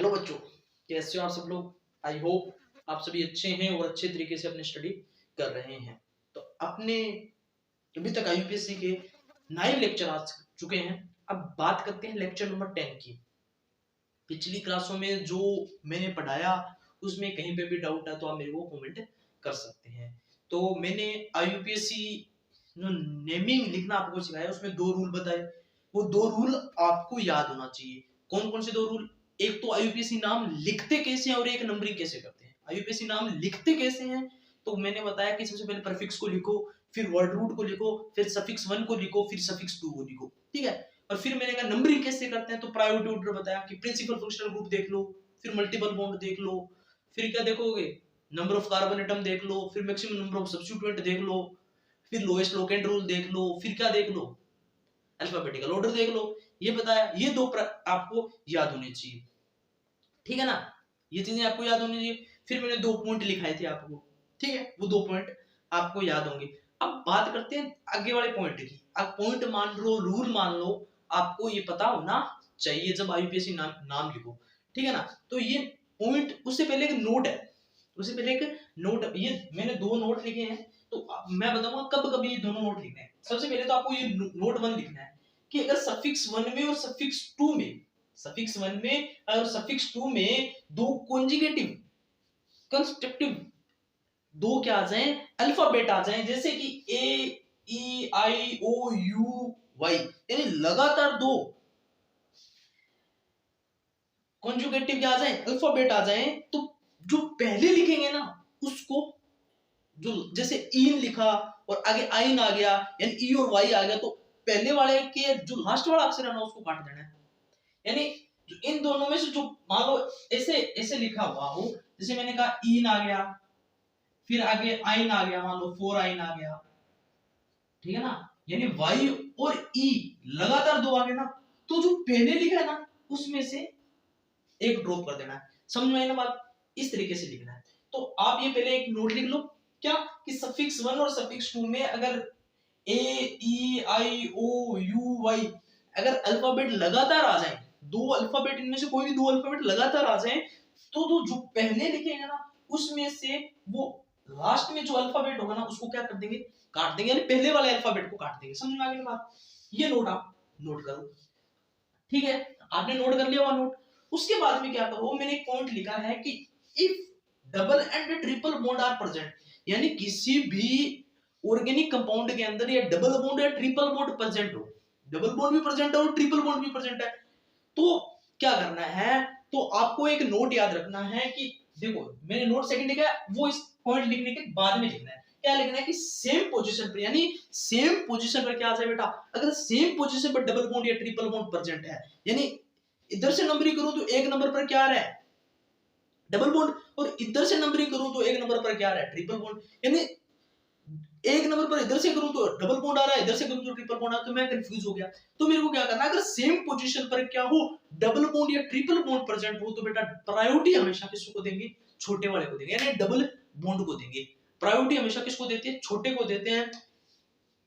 Hello बच्चों, कैसे हो आप सब लोग। आई होप आप सभी अच्छे हैं और अच्छे तरीके से अपनी स्टडी कर रहे हैं। तो अपने अभी तक आईयूपीएससी के 9 लेक्चर आ चुके हैं। अब बात करते हैं लेक्चर नंबर 10 की। पिछली क्लासों में जो मैंने पढ़ाया उसमें कहीं पे भी डाउट है तो आप मेरे को कमेंट कर सकते हैं। तो मैंने आईयूपीएससी जो नेमिंग लिखना आपको सिखाया उसमें 2 रूल बताए। वो 2 रूल आपको याद होना चाहिए। कौन कौन से 2 रूल? एक तो आईयूपीएससी नाम लिखते कैसे हैं और एक नंबरिंग कैसे करते हैं। आईयूपीएससी नाम लिखते कैसे हैं तो मैंने बताया कि सबसे पहले प्रीफिक्स को लिखो, फिर वर्ड रूट को लिखो, फिर सफिक्स 1 को लिखो, फिर सफिक्स 2 को लिखो, ठीक है। और फिर मैंने कहा नंबरिंग कैसे करते हैं तो प्रायोरिटी ऑर्डर बताया कि प्रिंसिपल फंक्शनल ग्रुप देख लो, फिर मल्टीपल बॉन्ड देख लो, फिर क्या देखोगे, नंबर ऑफ कार्बन एटम देख लो, फिर मैक्सिमम नंबर ऑफ सब्स्टिट्यूएंट देख लो, फिर लोएस्ट लोकेंट रूल देख लो, फिर क्या देख लो, अल्फाबेटिकल ऑर्डर देख लो। ये बताया, ये 2 आपको याद होने चाहिए, ठीक है ना। ये चीजें आपको याद होनी चाहिए। फिर मैंने 2 पॉइंट लिखाए थे आपको, ठीक है, वो 2 पॉइंट आपको याद होंगे। अब बात करते हैं आगे वाले पॉइंट की। अब पॉइंट मान लो, रूल मान लो, आपको ये पता होना चाहिए जब आईयूपीएससी नाम लिखो, ठीक है ना। तो ये पॉइंट, उससे पहले एक नोट है, उससे पहले एक नोट, ये मैंने 2 नोट लिखे हैं तो मैं बताऊंगा कब कब ये दोनों नोट लिखने हैं। सबसे पहले तो आपको ये नोट 1 लिखना है कि अगर सफिक्स 1 में और सफिक्स 2 में, सफिक्स 1 में और सफिक्स 2 में 2 कॉन्जुगेटिव कंस्ट्रक्टिव 2 क्या आ जाए, अल्फाबेट आ जाए, जैसे कि ए ई आई ओ यू वाई, यानी लगातार 2 कॉन्जुगेटिव क्या आ जाए, अल्फाबेट आ जाए, तो जो पहले लिखेंगे ना उसको, जो जैसे इन लिखा और आगे आइन आ गया, यानी ई और वाई आ गया, तो पहले वाले के जो लास्ट वाला अक्षर है ना उसको काट देना है। यानी जो इन दोनों में से जो मान लो ऐसे ऐसे लिखा हुआ हो, जैसे मैंने कहा इन आ गया, फिर आगे आइन आ गया, मान लो 4 आइन आ गया, ठीक है ना, यानी वाई और ई लगातार 2 आ गए ना, तो जो पहले लिखा है ना उसमें से एक ड्रॉप कर देना है। समझ में आई ना बात? इस तरीके से लिखना है। तो आप ये पहले एक नोट लिख लो, क्या कि सफिक्स 1 और सफिक्स 2 में अगर ए ई आई ओ यू वाई अगर अल्फाबेट लगातार आ जाए, 2 अल्फाबेट, इनमें से कोई भी 2 अल्फाबेट लगातार आ जाए, तो जो पहले लिखेंगे ना उसमें से वो लास्ट में जो अल्फाबेट होगा ना उसको क्या कर देंगे, काट देंगे, यानी पहले वाले अल्फाबेट को काट देंगे। समझ में आ गई बात? ये नोट आप नोट करो, ठीक है। आपने नोट कर लिया वो नोट। उसके बाद में क्या करो, मैंने एक पॉइंट लिखा है कि if double and triple bond are present, यानी किसी भी ऑर्गेनिक कंपाउंड के अंदर या डबल बॉन्ड या ट्रिपल बॉन्ड प्रेजेंट हो, डबल बॉन्ड भी प्रेजेंट है और ट्रिपल बॉन्ड भी प्रेजेंट है, तो क्या करना है, तो आपको एक नोट याद रखना है कि देखो मैंने नोट सेकंड लिखा है, वो इस पॉइंट लिखने के बाद में लिखना है। क्या लिखना है कि सेम पोजीशन पर, यानी सेम पोजीशन पर क्या आ जाए बेटा, अगर सेम पोजीशन पर डबल बॉन्ड या ट्रिपल बॉन्ड प्रेजेंट है, यानी इधर से नंबरिंग करूं तो 1 नंबर पर क्या आ रहा है, डबल बॉन्ड, और इधर से नंबरिंग करूं तो 1 नंबर पर क्या आ रहा है, ट्रिपल बॉन्ड, यानी 1 नंबर पर इधर से करूं तो डबल बॉन्ड आ रहा है, इधर से करूं तो ट्रिपल बॉन्ड आ रहा है, तो मैं कंफ्यूज हो गया। तो मेरे को क्या करना है, अगर सेम पोजीशन पर क्या हो, डबल बॉन्ड या ट्रिपल बॉन्ड प्रेजेंट हो, तो बेटा प्रायोरिटी हमेशा किसको देंगे, छोटे वाले को देंगे, यानी डबल बॉन्ड को देंगे। प्रायोरिटी हमेशा किसको देते हैं, छोटे को देते हैं।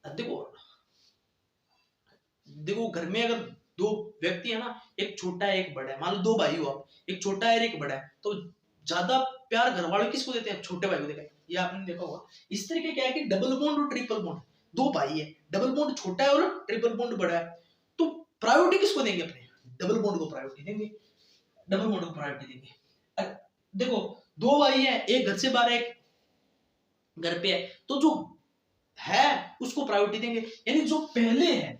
देखो देखो घर में अगर 2 व्यक्ति है ना, एक छोटा है एक बड़ा है, मान लो 2 भाई हो आप, एक छोटा है और एक बड़ा है, तो ज्यादा प्यार घर वाले किसको देते हैं, छोटे भाई को देते हैं। ये आपने देखा होगा। इस तरीके क्या है कि डबल बॉन्ड और ट्रिपल बॉन्ड, 2 भाई है, डबल बॉन्ड छोटा है और ट्रिपल बॉन्ड बड़ा है, तो प्रायोरिटी किसको देंगे, अपने डबल बॉन्ड को प्रायोरिटी देंगे, डबल बॉन्ड को प्रायोरिटी देंगे। देखो 2 भाई है, एक घर से बाहर है एक घर पे है, तो जो है उसको प्रायोरिटी देंगे, यानी जो पहले है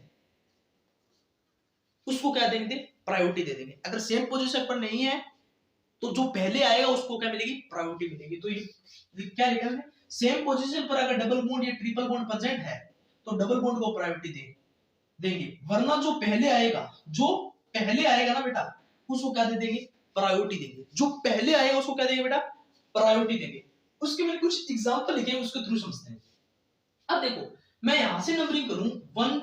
उसको क्या देंगे, प्रायोरिटी दे देंगे। अगर सेम पोजीशन पर नहीं है तो जो पहले आएगा उसको क्या मिलेगी, प्रायोरिटी मिलेगी। तो ये क्या लिखा है, सेम पोजीशन पर अगर डबल बॉन्ड या ट्रिपल बॉन्ड प्रेजेंट है तो डबल बॉन्ड को प्रायोरिटी देंगे, वरना जो पहले आएगा, जो पहले आएगा ना बेटा उसको क्या दे देंगे, प्रायोरिटी देंगे। जो पहले आएगा उसको क्या देंगे बेटा, प्रायोरिटी देंगे। उसके मैंने कुछ एग्जांपल लिखे हैं, उसके थ्रू समझते हैं। अब देखो मैं यहां से नंबरिंग करूं 1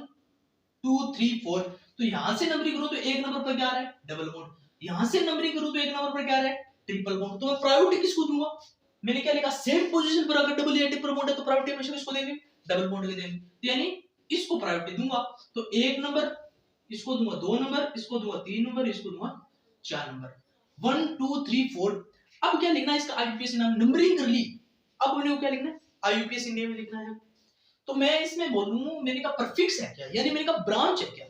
2 3 4, तो यहां से नंबरिंग करूं तो 1 नंबर पर क्या आ रहा है, डबल बॉन्ड, यहां से नंबरिंग करूं तो 1 नंबर पर क्या आ रहा है, ट्रिपल बॉन्ड, तो मैं प्रायोरिटी किसको दूंगा, मैंने क्या लिखा, सेम पोजीशन पर अगर डबल या ट्रिपल बॉन्ड है तो प्रायोरिटी हमेशा किसको देंगे, डबल बॉन्ड को देंगे, तो यानी इसको प्रायोरिटी दूंगा। तो 1 नंबर, इसको दूंगा 2 नंबर, इसको दूंगा 3 नंबर, इसको दूंगा 4 नंबर। 1 2 3 4। अब क्या लिखना है इसका आईयूपीएसी नाम, नंबरिंग कर ली। अब मैंने को क्या लिखना है, आईयूपीएसी नेम लिखना है। तो मैं इसमें बोलूं मैंने कहा प्रीफिक्स है क्या, यानी मैंने कहा ब्रांच है क्या,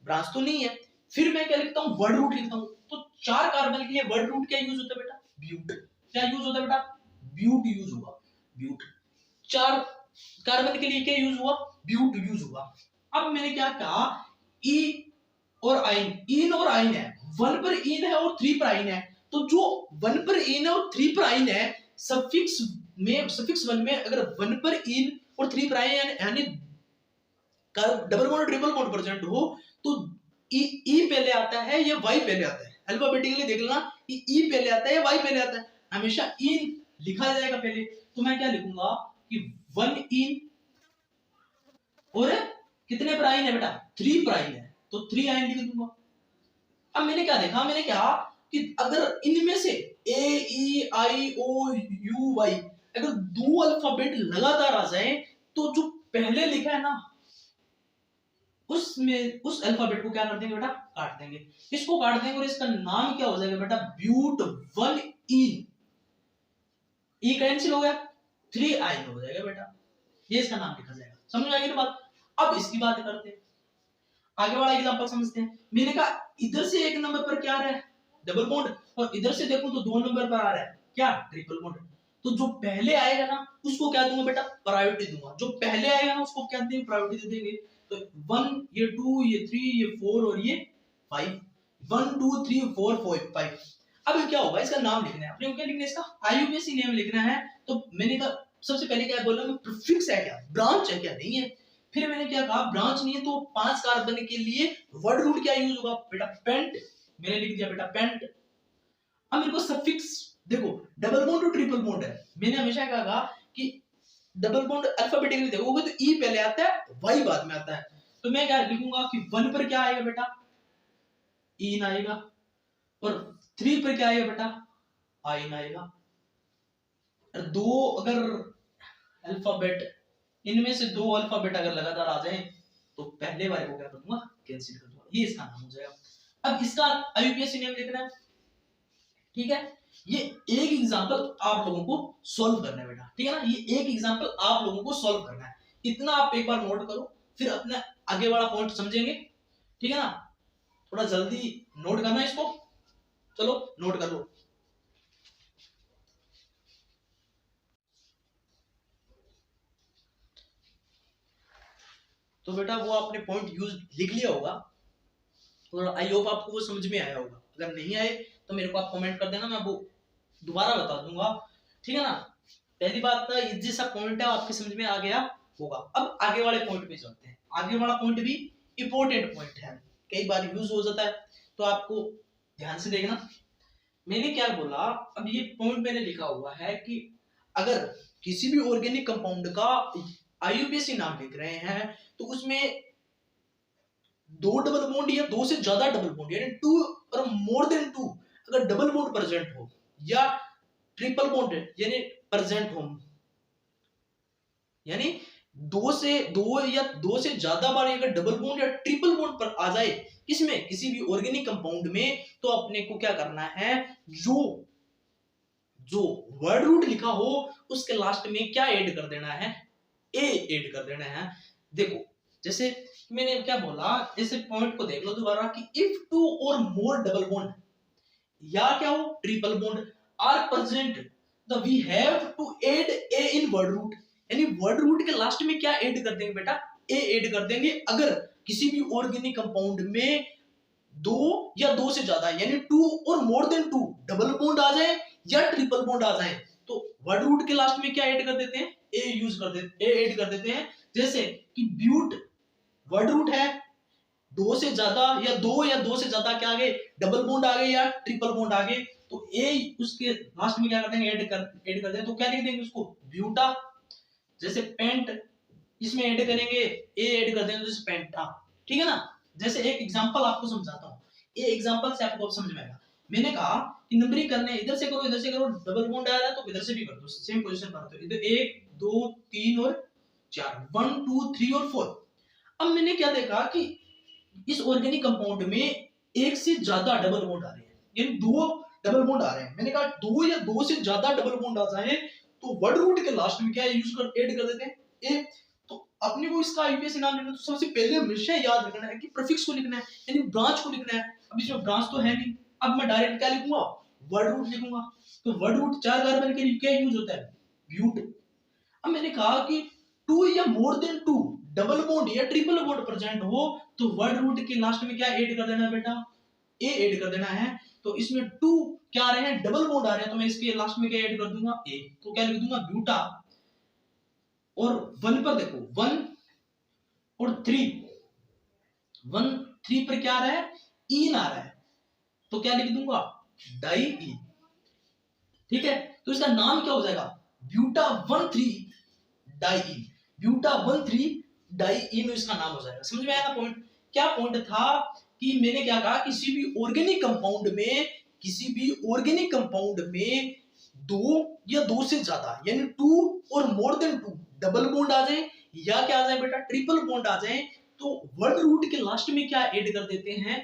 ब्रांच तो नहीं है। फिर मैं क्या लिखता हूँ, वर्ड रूट लिखता हूँ। तो 4 कार्बन के लिए वर्ड रूट क्या यूज होता है बेटा, ब्यूट। क्या यूज होता है बेटा, ब्यूट यूज होगा, ब्यूट। 4 कार्बन के लिए क्या यूज हुआ, ब्यूट यूज हुआ। अब मैंने क्या कहा, ई और आइन, इन और आइन है, 1 पर इन है और 3 पर आइन है। तो जो 1 पर इन है और 3 पर आइन है, सफिक्स में, सफिक्स 1 में अगर 1 पर इन और 3 पर आइन यानी double bond triple bond present हो, तो ई पहले आता है या वाई पहले आता है, अल्फाबेटिकली देख लेना कि ई पहले आता है या वाई पहले आता है। हमेशा इन लिखा जाएगा पहले। तो मैं क्या लिखूंगा कि 1 इन और कितने पर आइन है बेटा, 3 पर आइन है, तो 3 आइन लिख दूंगा। अब मैंने क्या देखा, मैंने कहा कि अगर इनमें से ए ई आई ओ यू वाई अगर 2 अल्फाबेट लगातार आ जाए, तो जो पहले लिखा है ना उसमें उस अल्फाबेट को क्या कर देंगे बेटा, काट देंगे। इसको काट देंगे और इसका नाम क्या हो जाएगा बेटा, ब्यूट 1 इन। ई कैंसिल हो गया, 3 आइन हो जाएगा बेटा, ये इसका नाम लिखा जाएगा। समझ आ गई ना बात। अब इसकी बात करते हैं, आगे वाला एग्जांपल समझते हैं। मैंने कहा इधर से एक नंबर पर क्या आ रहा है, डबल बॉन्ड, और इधर से देखूं तो 2 नंबर पर आ रहा है क्या, ट्रिपल बॉन्ड। तो जो पहले आएगा ना उसको क्या दूंगा बेटा, प्रायोरिटी दूंगा। जो पहले आएगा ना उसको क्या देंगे, प्रायोरिटी दे देंगे। तो 1 ये 2 ये 3 ये 4 और ये 5, 1 2 3 4 5। अब क्या होगा, इसका नाम लिखना है अपने को। क्या लिखना है इसका, आईयूपीएसी नेम लिखना है। तो मैंने कहा सबसे पहले क्या बोला मैं, प्रीफिक्स है क्या, ब्रांच है क्या, नहीं है। फिर मैंने क्या कहा, ब्रांच नहीं है तो 5 कार्बन के लिए वर्ड रूट क्या यूज होगा बेटा, पेंट। मैंने लिख दिया बेटा पेंट। अब मेरे को सफिक्स देखो, डबल बॉन्ड और ट्रिपल बॉन्ड है। मैंने हमेशा कहा कि डबल बॉन्ड अल्फाबेटिकली देखोगे तो ई पहले आता है, वाई बाद में आता है। तो मैं क्या लिखूंगा कि 1 पर क्या आएगा बेटा, इन आएगा, और 3 पर क्या आएगा बेटा, आइन आएगा। और 2 अगर अल्फाबेट, इनमें से 2 अल्फाबेट अगर लगातार आ जाए तो पहले वाले को क्या कर दूंगा, कैंसिल कर दूंगा, ये इसका नाम हो जाएगा। अब इसका आईयूपीएसी नेम लिखना है, ठीक है। ये एक एग्जांपल आप लोगों को सॉल्व करना है बेटा, ठीक है ना। ये एक एग्जांपल आप लोगों को सॉल्व करना है, इतना आप एक बार नोट करो, फिर अपना आगे वाला पॉइंट समझेंगे, ठीक है ना। थोड़ा जल्दी नोट करना है इसको, चलो नोट कर लो। तो बेटा वो आपने पॉइंट यूज लिख लिया होगा, और आई होप आपको वो समझ में आया होगा। अगर नहीं आए तो मेरे को आप कमेंट कर देना, मैं वो दोबारा बता दूंगा, ठीक है ना। पहली बात तो जैसा पॉइंट है आपकी समझ में आ गया होगा। अब आगे वाले पॉइंट पे चलते हैं। आगे वाला पॉइंट भी इंपॉर्टेंट पॉइंट है, कई बार यूज हो जाता है, तो आपको ध्यान से देखना। मैंने क्या बोला, अब ये पॉइंट मैंने लिखा हुआ है कि अगर किसी भी ऑर्गेनिक कंपाउंड का आईयूपीएसी नाम लिख रहे हैं तो उसमें 2 डबल बॉन्ड या 2 से ज्यादा डबल बॉन्ड यानी 2 और मोर देन 2 अगर डबल बॉन्ड प्रेजेंट हो, या ट्रिपल बॉन्ड यानी प्रेजेंट हो, यानी 2 या 2 से ज्यादा बार अगर डबल बॉन्ड या ट्रिपल बॉन्ड पर आ जाए किसमें, किसी भी ऑर्गेनिक कंपाउंड में, तो अपने को क्या करना है, जो वर्ड रूट लिखा हो उसके लास्ट में क्या ऐड कर देना है, ए ऐड कर देना है। देखो जैसे मैंने क्या बोला, इस पॉइंट को देख लो दोबारा कि इफ 2 और मोर डबल बॉन्ड या क्या हो triple bond are present, the we have to add A in word root. यानी वर्ड रूट के लास्ट में क्या ऐड कर देंगे बेटा, ए ऐड कर देंगे। अगर किसी भी ऑर्गेनिक कंपाउंड में 2 या 2 से ज्यादा यानी 2 और मोर देन 2 डबल बॉन्ड आ जाए या ट्रिपल बॉन्ड आ जाए, तो वर्ड रूट के लास्ट में क्या ऐड कर देते हैं, ए यूज कर देते, ए ऐड कर देते हैं। जैसे कि ब्यूट वर्ड रूट है, 2 से ज्यादा या 2 से ज्यादा क्या आ गए, डबल बॉन्ड आ गए या ट्रिपल बॉन्ड आ गए, तो ए उसके लास्ट में क्या कर देंगे, ऐड कर देंगे। तो क्या लिख देंगे उसको, ब्यूटा। जैसे पेंट, इसमें ऐड करेंगे, ए ऐड कर देंगे, जैसे पेंटा, ठीक है ना। जैसे एक एग्जांपल आपको समझाता हूँ, ये एग्जांपल से आपको समझ में आएगा। मैंने कहा कि नंबरिंग करने, इधर से करो इधर से करो, डबल बॉन्ड आ रहा है तो इधर से भी कर दो, सेम पोजीशन पर तो इधर 1 2 3 और 4, 1 2 3 और 4। अब मैंने क्या देखा कि इस ऑर्गेनिक कंपाउंड में एक से ज्यादा डबल बॉन्ड आ रहे हैं, यानी 2 डबल बॉन्ड आ रहे हैं, मैंने कहा दो या दो से ज्यादा डबल बॉन्ड आ जाए तो वर्ड रूट के लास्ट में क्या यूज कर ऐड कर देते हैं ए। तो अपने को इसका यूपीएससी नाम लेना तो सबसे पहले हमेशा याद रखना है कि प्रीफिक्स को लिखना है, यानी ब्रांच को लिखना है। अब इसमें ब्रांच तो है नहीं, अब मैं डायरेक्ट क्या लिखूंगा, वर्ड रूट लिखूंगा। तो वर्ड रूट 4 कार्बन के लिए क्या यूज होता है, ब्यूट। अब मैंने कहा कि 2 या मोर देन 2 डबल बॉन्ड या ट्रिपल बॉन्ड प्रेजेंट हो तो वर्ड रूट के लास्ट में क्या ऐड कर देना है बेटा, ए ऐड कर देना है। तो इसमें 2 क्या आ रहे हैं, डबल बॉन्ड आ रहे हैं, तो मैं इसके लास्ट में क्या ऐड कर दूंगा, ए। तो क्या लिख दूंगा, ब्यूटा। और 1 पर देखो 1 और 3, 1 3 पर क्या आ रहा है, ईन आ रहा है, तो क्या लिख दूंगा, डाई ईन। ठीक है, तो इसका नाम क्या हो जाएगा, ब्यूटा 1,3 डाई ईन। ब्यूटा 1,3 डाई ईन इसका नाम हो जाएगा। समझ में आया ना पॉइंट। क्या पॉइंट था कि मैंने क्या कहा, किसी भी ऑर्गेनिक कंपाउंड में, किसी भी ऑर्गेनिक कंपाउंड में 2 या 2 से ज्यादा यानी 2 और मोर देन 2 डबल बॉन्ड आ जाए या क्या आ जाए बेटा, ट्रिपल बॉन्ड आ जाए, तो वर्ड रूट के लास्ट में क्या ऐड कर देते हैं,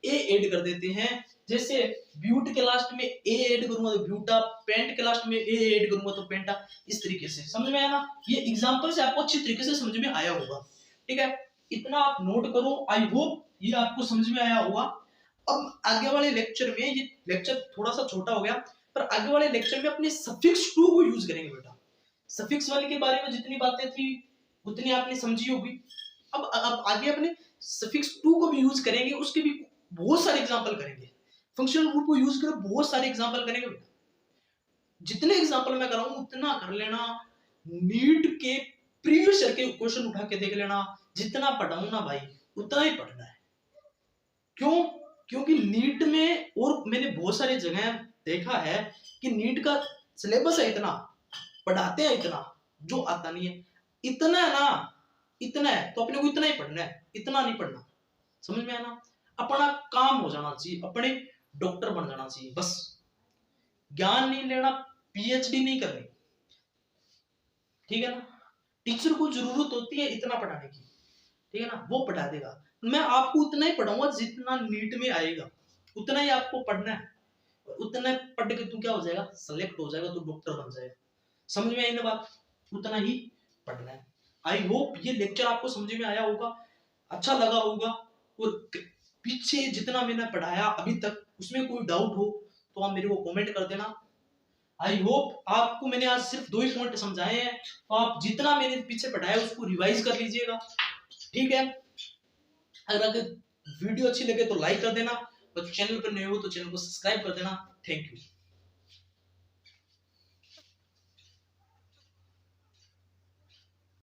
ए ऐड कर देते हैं। जैसे ब्यूट के लास्ट में ए ऐड करूंगा तो ब्यूटा, पेंट के लास्ट में ए ऐड करूंगा तो पेंटा। इस तरीके से समझ में आया ना, ये एग्जांपल से आपको अच्छी तरीके से समझ में आया होगा। ठीक है, इतना आप नोट करो, आई होप ये आपको समझ में आया होगा। अब आगे वाले लेक्चर में, ये लेक्चर थोड़ा सा छोटा हो गया, पर आगे वाले लेक्चर में अपने सफिक्स टू को यूज करेंगे बेटा। सफिक्स वाले के बारे में जितनी बातें थी उतनी आपने समझी होगी। अब आगे अपने सफिक्स टू को भी यूज करेंगे, उसके भी बहुत सारे एग्जांपल करेंगे। फंक्शनल ग्रुप को यूज कर बहुत सारे एग्जांपल करेंगे बेटा। जितने एग्जांपल मैं कराऊं उतना कर लेना। नीट के प्रीवियस ईयर के क्वेश्चन उठा के देख लेना। जितना पढ़ाऊं ना भाई उतना ही पढ़ना है। क्यों? क्योंकि नीट में, और मैंने बहुत सारी जगह देखा है कि नीट का सिलेबस है इतना, पढ़ाते हैं इतना, जो आता नहीं है। इतना है ना, इतना है तो अपने को इतना ही पढ़ना है, इतना नहीं पढ़ना। समझ में आया ना। अपना काम हो जाना चाहिए, अपने डॉक्टर बन जाना चाहिए बस। ज्ञान नहीं लेना, पीएचडी नहीं करनी। ठीक है ना। टीचर को जरूरत होती है इतना पढ़ाने की, ठीक है ना, वो पढ़ा देगा। मैं आपको उतना ही पढ़ाऊंगा जितना नीट में आएगा, उतना ही आपको पढ़ना है। और उतना पढ़ के तू क्या हो जाएगा, सेलेक्ट हो जाएगा, तो डॉक्टर बन जाएगा। समझ में आई ना बात, उतना ही पढ़ना है। आई होप ये लेक्चर आपको समझ में आया होगा, अच्छा लगा होगा। और पीछे जितना मैंने पढ़ाया अभी तक उसमें कोई डाउट हो तो आप मेरे को कमेंट कर देना। आई होप आपको मैंने आज सिर्फ 2 ही पॉइंट समझाए हैं, तो आप जितना मैंने पीछे पढ़ाया उसको रिवाइज कर लीजिएगा। ठीक है, अगर वीडियो अच्छी लगे तो लाइक कर देना, और चैनल पर नए हो तो चैनल को सब्सक्राइब कर देना। Thank you.